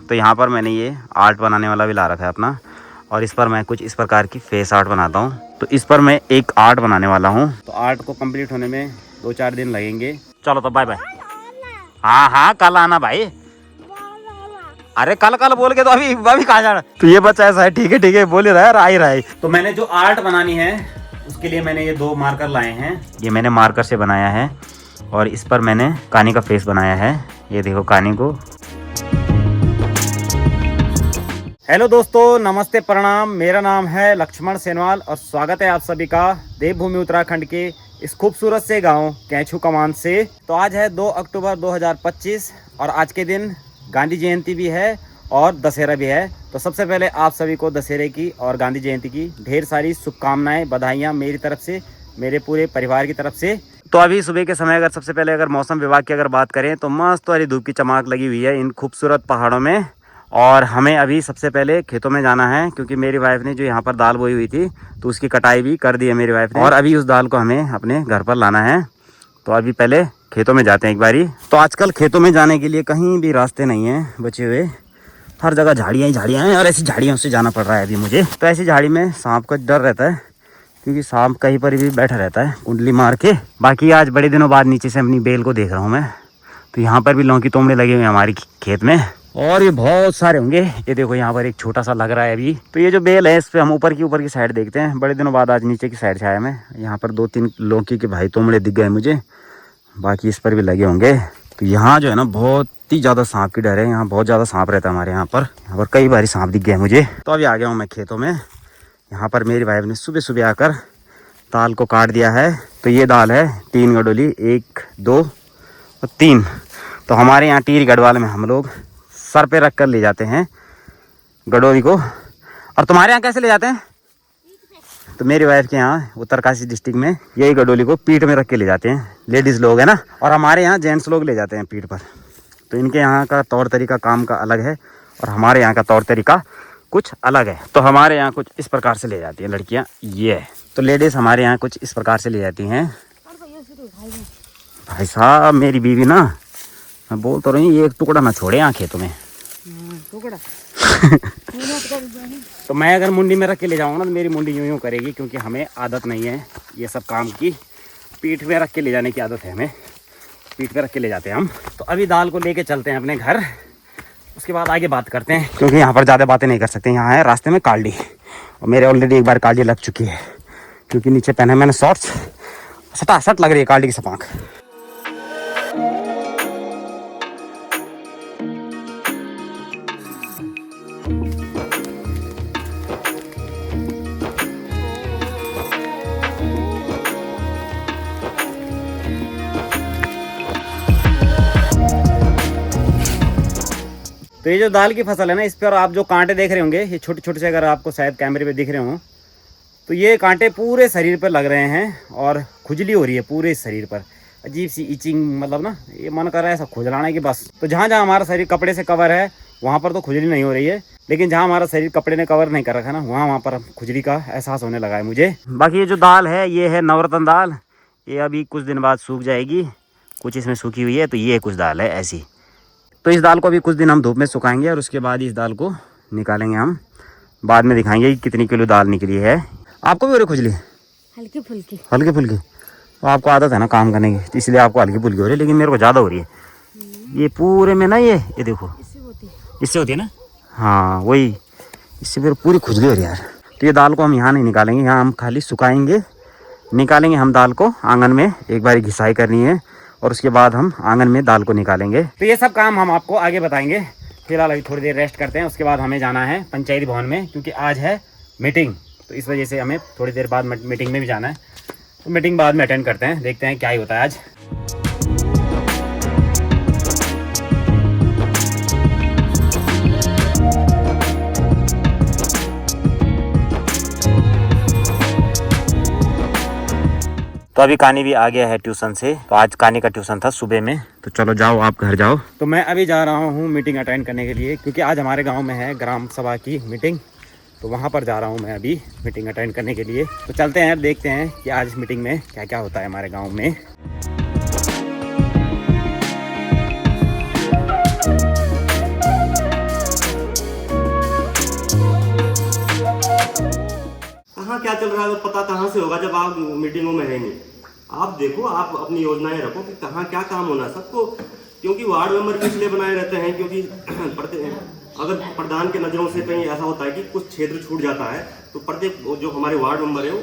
तो यहाँ पर मैंने ये आर्ट बनाने वाला भी ला रखा है अपना, और इस पर मैं कुछ इस प्रकार की फेस आर्ट बनाता हूँ। तो इस पर मैं एक आर्ट बनाने वाला हूँ। तो आर्ट को कंप्लीट होने में 2-4 दिन लगेंगे। चलो तो बाय बाय। हाँ हाँ कल आना भाई। अरे कल कल बोल के तो अभी कहाँ जाना। तो ये बच्चा ऐसा है, ठीक है बोल ही रहा है, आ ही रहा है। तो मैंने जो आर्ट बनानी है उसके लिए मैंने ये 2 मार्कर लाए हैं। ये मैंने मार्कर से बनाया है और इस पर मैंने कानी का फेस बनाया है। ये देखो कानी को। हेलो दोस्तों, नमस्ते, प्रणाम। मेरा नाम है लक्ष्मण सेनवाल और स्वागत है आप सभी का देवभूमि उत्तराखंड के इस खूबसूरत से गांव कैंछू कमान से। तो आज है 2 अक्टूबर 2025 और आज के दिन गांधी जयंती भी है और दशहरा भी है। तो सबसे पहले आप सभी को दशहरे की और गांधी जयंती की ढेर सारी शुभकामनाएं, बधाइयाँ मेरी तरफ से, मेरे पूरे परिवार की तरफ से। तो अभी सुबह के समय अगर सबसे पहले अगर मौसम विभाग की अगर बात करें तो मस्त वाली धूप की चमक लगी हुई है इन खूबसूरत पहाड़ों में। और हमें अभी सबसे पहले खेतों में जाना है क्योंकि मेरी वाइफ ने जो यहाँ पर दाल बोई हुई थी तो उसकी कटाई भी कर दी है मेरी वाइफ ने, और अभी उस दाल को हमें अपने घर पर लाना है। तो अभी पहले खेतों में जाते हैं एक बारी। तो आजकल खेतों में जाने के लिए कहीं भी रास्ते नहीं हैं बचे हुए, हर जगह झाड़ियाँ ही झाड़ियाँ हैं और ऐसी झाड़ियों से जाना पड़ रहा है अभी मुझे। तो ऐसी झाड़ी में सांप का डर रहता है क्योंकि सांप कहीं पर भी बैठा रहता है कुंडली मार के। बाकी आज बड़े दिनों बाद नीचे से अपनी बेल को देख रहा हूँ मैं। तो यहाँ पर भी लौकी तोमड़े लगे हुए हैं हमारी खेत में और ये बहुत सारे होंगे। ये देखो यहाँ पर एक छोटा सा लग रहा है अभी। तो ये जो बेल है इस पे हम ऊपर की साइड देखते हैं। बड़े दिनों बाद आज नीचे की साइड से आया मैं। यहाँ पर 2-3 लौकी के भाई तोमड़े दिख गए मुझे, बाकी इस पर भी लगे होंगे। तो यहाँ जो है ना बहुत ही ज़्यादा सांप की डर है। यहाँ बहुत ज़्यादा सांप रहता है हमारे यहाँ पर कई बार सांप दिख गए मुझे। तो अभी आ गया हूँ मैं खेतों में। यहाँ पर मेरी वाइफ ने सुबह सुबह आकर दाल को काट दिया है। तो ये दाल है 3 गडोली, 1, 2 और 3। तो हमारे यहाँ टीर गढ़वाल में हम लोग सर पे रख कर ले जाते हैं गडोली को। और तुम्हारे यहाँ कैसे ले जाते हैं? तो मेरी वाइफ के यहाँ उत्तरकाशी डिस्ट्रिक्ट में यही गडोली को पीठ में रख के ले जाते हैं लेडीज़ लोग, है ना। और हमारे यहाँ जेंट्स लोग ले जाते हैं पीठ पर। तो इनके यहाँ का तौर तरीका काम का अलग है और हमारे यहाँ का तौर तरीका कुछ अलग है। तो हमारे यहाँ कुछ इस प्रकार से ले जाती हैं लड़कियाँ, ये है। तो लेडीज़ हमारे यहाँ कुछ इस प्रकार से ले जाती हैं। भाई साहब मेरी बीवी ना, मैं बोल तो रही हूँ, ये एक टुकड़ा ना छोड़े यहाँ खेतों में। टुकड़ा तो मैं अगर मुंडी में रख के ले जाऊँगा ना तो मेरी मुंडी यूँ करेगी क्योंकि हमें आदत नहीं है ये सब काम की। पीठ में रख के ले जाने की आदत है हमें, पीठ पे रख के ले जाते हैं हम। तो अभी दाल को लेके चलते हैं अपने घर, उसके बाद आगे बात करते हैं क्योंकि यहाँ पर ज़्यादा बातें नहीं कर सकते। यहाँ है रास्ते में काल्डी और मेरे ऑलरेडी एक बार काल्डी लग चुकी है क्योंकि नीचे पहना है मैंने शॉर्ट्स। सटासट लग रही है काल्डी की सपांख। तो ये जो दाल की फसल है ना, इस पर आप जो कांटे देख रहे होंगे, ये छोटे छोटे से, अगर आपको शायद कैमरे पे दिख रहे हो तो ये कांटे पूरे शरीर पर लग रहे हैं और खुजली हो रही है पूरे शरीर पर। अजीब सी इचिंग, मतलब ना ये मन कर रहा है ऐसा खुजलाने की बस। तो जहाँ जहाँ हमारा शरीर कपड़े से कवर है वहाँ पर तो खुजली नहीं हो रही है, लेकिन जहाँ हमारा शरीर कपड़े ने कवर नहीं कर रखा ना वहाँ पर खुजली का एहसास होने लगा है मुझे। बाकी ये जो दाल है ये है नवरत्न दाल। ये अभी कुछ दिन बाद सूख जाएगी, कुछ इसमें सूखी हुई है। तो ये कुछ दाल है ऐसी। तो इस दाल को अभी कुछ दिन हम धूप में सुखाएंगे और उसके बाद इस दाल को निकालेंगे हम। बाद में दिखाएंगे कि कितनी किलो दाल निकली है। आपको भी हो रही खुजली? हल्की फुल्की। हल्की फुल्की? तो आपको आदत है ना काम करने की, इसलिए आपको हल्की फुल्की हो रही है, लेकिन मेरे को ज़्यादा हो रही है। ये पूरे में ना ये देखो, इससे होती है ना। हाँ वही, इससे फिर पूरी खुजली हो रही है यार। तो ये दाल को हम यहाँ नहीं निकालेंगे, यहाँ हम खाली सुखाएंगे। निकालेंगे हम दाल को आंगन में, एक बार घिसाई करनी है और उसके बाद हम आंगन में दाल को निकालेंगे। तो ये सब काम हम आपको आगे बताएंगे। फिलहाल अभी थोड़ी देर रेस्ट करते हैं, उसके बाद हमें जाना है पंचायती भवन में क्योंकि आज है मीटिंग। तो इस वजह से हमें थोड़ी देर बाद मीटिंग में भी जाना है। तो मीटिंग बाद में अटेंड करते हैं, देखते हैं क्या ही होता है आज। तो अभी कानी भी आ गया है ट्यूशन से। तो आज कानी का ट्यूशन था सुबह में। तो चलो जाओ आप घर जाओ। तो मैं अभी जा रहा हूँ मीटिंग अटेंड करने के लिए क्योंकि आज हमारे गांव में है ग्राम सभा की मीटिंग। तो वहाँ पर जा रहा हूँ मैं अभी मीटिंग अटेंड करने के लिए। तो चलते हैं, देखते हैं कि आज मीटिंग में क्या क्या होता है हमारे गाँव में। कहाँ क्या चल रहा है पता कहाँ से होगा जब आप मीटिंगों में है नहीं। आप देखो, आप अपनी योजनाएं रखो कि कहाँ क्या काम होना है सबको, क्योंकि वार्ड मेंबर भी इसलिए बनाए रहते हैं क्योंकि अगर प्रधान के नज़रों से कहीं ऐसा होता है कि कुछ क्षेत्र छूट जाता है तो प्रत्येक जो हमारे वार्ड मेंबर है वो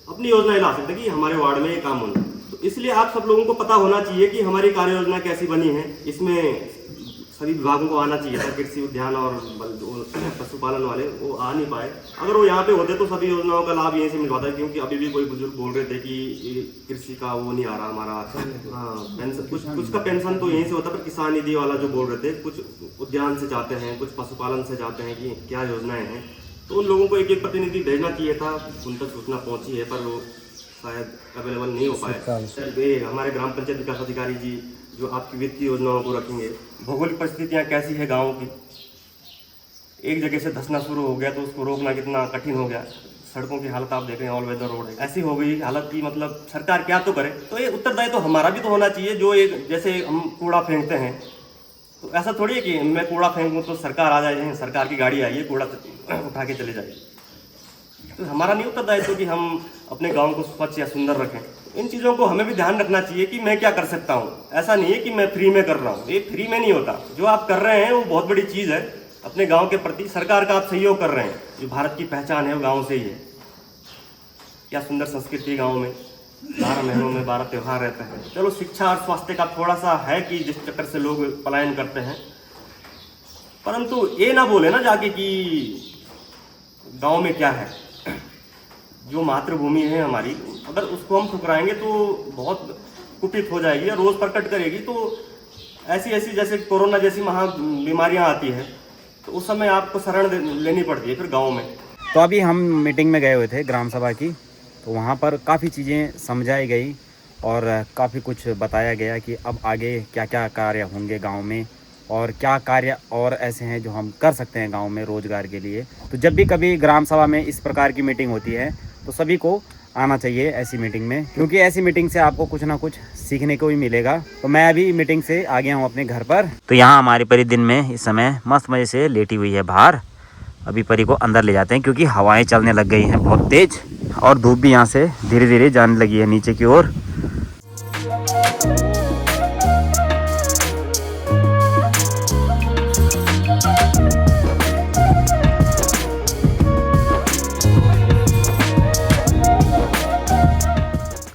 अपनी योजनाएं ला सकते हैं कि हमारे वार्ड में ये काम होना। तो इसलिए आप सब लोगों को पता होना चाहिए कि हमारी कार्य योजना कैसी बनी है। इसमें सभी विभागों को आना चाहिए था, कृषि उद्यान और पशुपालन वाले वो आ नहीं पाए। अगर वो यहाँ पे होते तो सभी योजनाओं का लाभ यहीं से मिल पाता है, क्योंकि अभी भी कोई बुजुर्ग बोल रहे थे कि कृषि का वो नहीं आ रहा हमारा, हाँ पेंशन, कुछ का पेंशन तो यहीं से होता है, पर किसान निधि वाला जो बोल रहे थे, कुछ उद्यान से जाते हैं, कुछ पशुपालन से जाते हैं कि क्या योजनाएं हैं। तो उन लोगों को एक एक प्रतिनिधि भेजना चाहिए था, उन तक सूचना पहुंची है पर वो शायद अवेलेबल नहीं हो पाए। हमारे ग्राम पंचायत विकास अधिकारी जी जो आपकी वित्तीय योजनाओं को रखेंगे। भौगोलिक परिस्थितियाँ कैसी है गाँव की, एक जगह से धंसना शुरू हो गया तो उसको रोकना कितना कठिन हो गया। सड़कों की हालत आप देख रहे हैं, ऑल वेदर रोड है, ऐसी हो गई हालत की मतलब सरकार क्या तो करे। तो ये उत्तरदायित्व तो हमारा भी तो होना चाहिए। जो एक जैसे हम कूड़ा फेंकते हैं तो ऐसा थोड़ी है कि मैं कूड़ा फेंकूँ तो सरकार आ जाए, सरकार की गाड़ी आई है कूड़ा उठा के चले जाए। तो हमारा नहीं उत्तरदायित्व कि हम अपने गाँव को स्वच्छ या सुंदर रखें। इन चीज़ों को हमें भी ध्यान रखना चाहिए कि मैं क्या कर सकता हूँ। ऐसा नहीं है कि मैं फ्री में कर रहा हूँ, ये फ्री में नहीं होता। जो आप कर रहे हैं वो बहुत बड़ी चीज़ है। अपने गांव के प्रति सरकार का आप सहयोग कर रहे हैं। जो भारत की पहचान है वो गांव से ही है। क्या सुंदर संस्कृति गांव में, 12 महीनों में 12 त्यौहार रहते हैं। चलो शिक्षा और स्वास्थ्य का थोड़ा सा है कि जिस चक्कर से लोग पलायन करते हैं, परंतु ये ना बोले ना जाके कि गाँव में क्या है। जो मातृभूमि है हमारी, अगर उसको हम ठुकराएंगे तो बहुत कुपित हो जाएगी और रोज़ प्रकट करेगी। तो ऐसी ऐसी जैसे कोरोना जैसी महा बीमारियाँ आती हैं तो उस समय आपको शरण लेनी पड़ती है फिर गांव में। तो अभी हम मीटिंग में गए हुए थे ग्राम सभा की, तो वहाँ पर काफ़ी चीज़ें समझाई गई और काफ़ी कुछ बताया गया कि अब आगे क्या क्या कार्य होंगे गांव में और क्या कार्य और ऐसे हैं जो हम कर सकते हैं गांव में रोज़गार के लिए। तो जब भी कभी ग्राम सभा में इस प्रकार की मीटिंग होती है तो सभी को आना चाहिए ऐसी मीटिंग में, क्योंकि ऐसी मीटिंग से आपको कुछ ना कुछ सीखने को भी मिलेगा। तो मैं अभी मीटिंग से आ गया हूँ अपने घर पर। तो यहाँ हमारी परी दिन में इस समय मस्त मज़े से लेटी हुई है बाहर। अभी परी को अंदर ले जाते हैं क्योंकि हवाएं चलने लग गई हैं बहुत तेज और धूप भी यहाँ से धीरे धीरे जाने लगी है नीचे की ओर।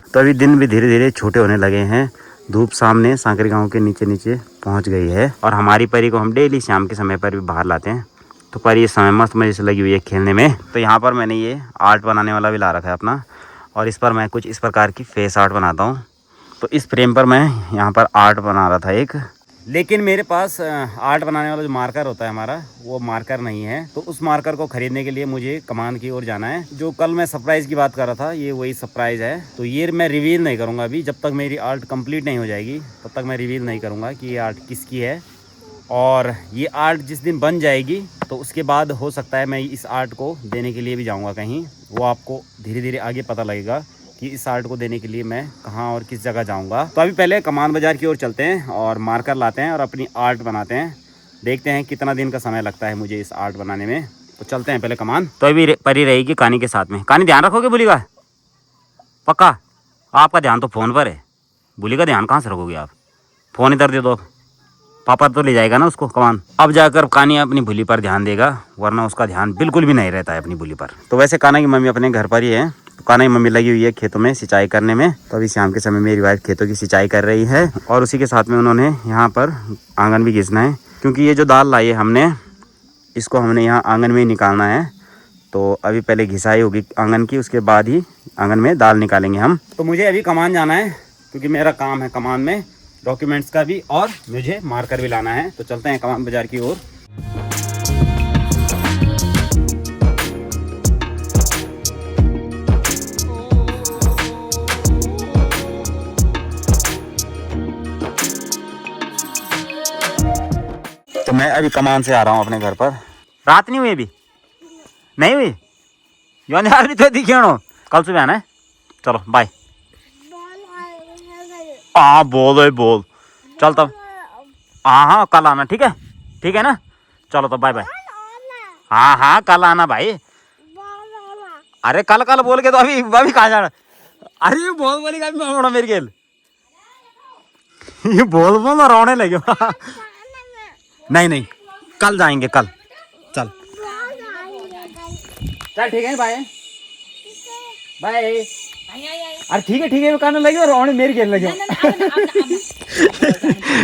तो अभी दिन भी धीरे धीरे छोटे होने लगे हैं। धूप सामने सांकरी गांव के नीचे नीचे पहुंच गई है और हमारी परी को हम डेली शाम के समय पर भी बाहर लाते हैं। तो परी इस समय मस्त मजे से लगी हुई है खेलने में। तो यहाँ पर मैंने ये आर्ट बनाने वाला भी ला रखा है अपना, और इस पर मैं कुछ इस प्रकार की फेस आर्ट बनाता हूँ। तो इस फ्रेम पर मैं यहाँ पर आर्ट बना रहा था एक, लेकिन मेरे पास आर्ट बनाने वाला जो मार्कर होता है हमारा, वो मार्कर नहीं है। तो उस मार्कर को ख़रीदने के लिए मुझे कमान की ओर जाना है। जो कल मैं सरप्राइज़ की बात कर रहा था, ये वही सरप्राइज़ है। तो ये मैं रिवील नहीं करूँगा अभी, जब तक मेरी आर्ट कंप्लीट नहीं हो जाएगी तब तक मैं रिवील नहीं करूँगा कि ये आर्ट किसकी है। और ये आर्ट जिस दिन बन जाएगी तो उसके बाद हो सकता है मैं इस आर्ट को देने के लिए भी जाऊँगा कहीं। वो आपको धीरे धीरे आगे पता लगेगा कि इस आर्ट को देने के लिए मैं कहाँ और किस जगह जाऊंगा। तो अभी पहले कमान बाजार की ओर चलते हैं और मार्कर लाते हैं और अपनी आर्ट बनाते हैं। देखते हैं कितना दिन का समय लगता है मुझे इस आर्ट बनाने में। तो चलते हैं पहले कमान। तो अभी परी रहेगी कानी के साथ में। कानी ध्यान रखोगे बुली का? पक्का? आपका ध्यान तो फ़ोन पर है, बुली का ध्यान कहाँ से रखोगे आप? फ़ोन इधर दे दो, पापा तो ले जाएगा ना उसको कमान। अब जाकर कानी अपनी बुली पर ध्यान देगा, वरना उसका ध्यान बिल्कुल भी नहीं रहता है अपनी बुली पर। तो वैसे काना की मम्मी अपने घर पर ही है। तो काना की मम्मी लगी हुई है खेतों में सिंचाई करने में। तो अभी शाम के समय मेरी वाइफ खेतों की सिंचाई कर रही है और उसी के साथ में उन्होंने यहाँ पर आंगन भी घिसना है, क्योंकि ये जो दाल लाई है हमने, इसको हमने यहाँ आंगन में ही निकालना है। तो अभी पहले घिसाई होगी आंगन की, उसके बाद ही आंगन में दाल निकालेंगे हम। तो मुझे अभी कमान जाना है क्योंकि मेरा काम है कमान में डॉक्यूमेंट्स का भी, और मुझे मार्कर भी लाना है। तो चलते हैं कमान बाजार की ओर। तो मैं अभी कमान से आ रहा हूँ अपने घर पर। रात नहीं हुई अभी? नहीं हुई? यार भी तो दिखे कल सुबह आना है। चलो बाय। हाँ बोल बोल, चल तब। हाँ हाँ कल आना, ठीक है? ठीक है ना? चलो तो बाय बाय। हाँ हाँ कल आना भाई। अरे कल कल बोल के तो अभी अभी कहाँ जाना। अरे ये बोल बोली का भी मेरे खेल ये बोल बोल और रोने लगे। नहीं नहीं कल जाएंगे कल। चल चल ठीक है बाय बाय। अरे ठीक है कहने लगे और रोने मेरी खेलने लगे।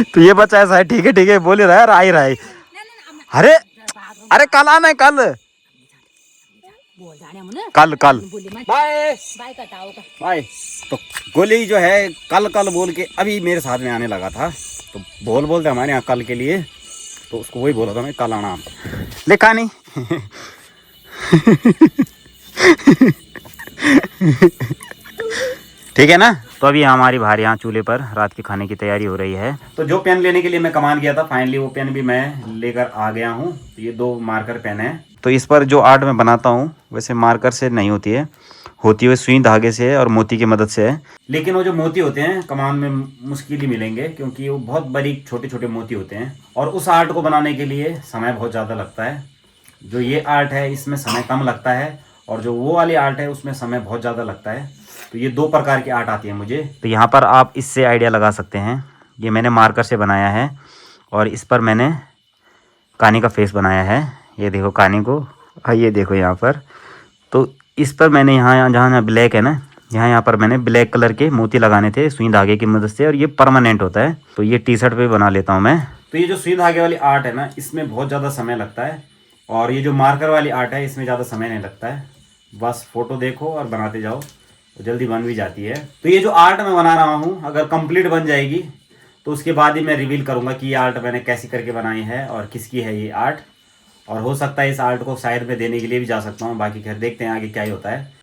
तो ये बच्चा ऐसा है ठीक है बोल ही रहा है और आ ही रहा है। अरे अरे कल आना है कल कल कल बाय बाय। तो गोली जो है कल कल बोल के अभी मेरे साथ में आने लगा था। तो बोलते हमारे यहाँ कल के लिए। तो उसको वही बोला था मैं कल आना लिखा नहीं। ठीक है ना। तो अभी हमारी भाई यहाँ चूल्हे पर रात के खाने की तैयारी हो रही है। तो जो पेन लेने के लिए मैं कमान गया था फाइनली वो पेन भी मैं लेकर आ गया हूँ। तो ये 2 मार्कर पेन है। तो इस पर जो आर्ट मैं बनाता हूँ वैसे मार्कर से नहीं होती है सुई धागे से और मोती की मदद से है। लेकिन वो जो मोती होते हैं कमान में मुश्किल ही मिलेंगे क्योंकि वो बहुत बारीक छोटे छोटे मोती होते हैं और उस आर्ट को बनाने के लिए समय बहुत ज़्यादा लगता है। जो ये आर्ट है इसमें समय कम लगता है और जो वो वाली आर्ट है उसमें समय बहुत ज़्यादा लगता है। तो ये 2 प्रकार की आर्ट आती है मुझे। तो यहाँ पर आप इससे आइडिया लगा सकते हैं। ये मैंने मार्कर से बनाया है और इस पर मैंने कानी का फेस बनाया है। ये देखो कानी को, ये देखो यहाँ पर। तो इस पर मैंने यहाँ जहाँ ब्लैक है ना यहाँ पर मैंने ब्लैक कलर के मोती लगाने थे सुई धागे की मदद से और ये परमानेंट होता है। तो ये टी शर्ट पे बना लेता हूँ मैं। तो ये जो सुई धागे वाली आर्ट है ना इसमें बहुत ज़्यादा समय लगता है और ये जो मार्कर वाली आर्ट है इसमें ज़्यादा समय नहीं लगता है। बस फोटो देखो और बनाते जाओ तो जल्दी बन भी जाती है। तो ये जो आर्ट मैं बना रहा हूँ अगर कंप्लीट बन जाएगी तो उसके बाद ही मैं रिवील करूँगा कि ये आर्ट मैंने कैसी करके बनाई है और किसकी है ये आर्ट। और हो सकता है इस आर्ट को साइड में देने के लिए भी जा सकता हूँ। बाकी खैर देखते हैं आगे क्या ही होता है।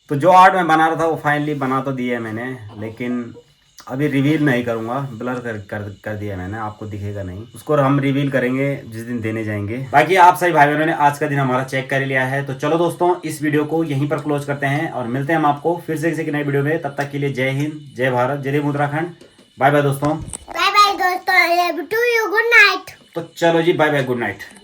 तो जो आर्ट मैं बना रहा था वो फाइनली बना तो दिया है मैंने, लेकिन अभी रिवील नहीं करूंगा। ब्लर कर दिया मैंने, आपको दिखेगा नहीं। उसको हम रिवील करेंगे जिस दिन देने जाएंगे। बाकी आप सभी भाई बहनों ने आज का दिन हमारा चेक कर लिया है। तो चलो दोस्तों इस वीडियो को यहीं पर क्लोज करते हैं और मिलते हैं हम आपको फिर से किसी नई वीडियो में। तब तक के लिए जय हिंद, जय भारत, जय देव उत्तराखंड। बाय बाय दोस्तों। बाय बाय दोस्तों, गुड नाइट। तो चलो जी बाय बाय, गुड नाइट।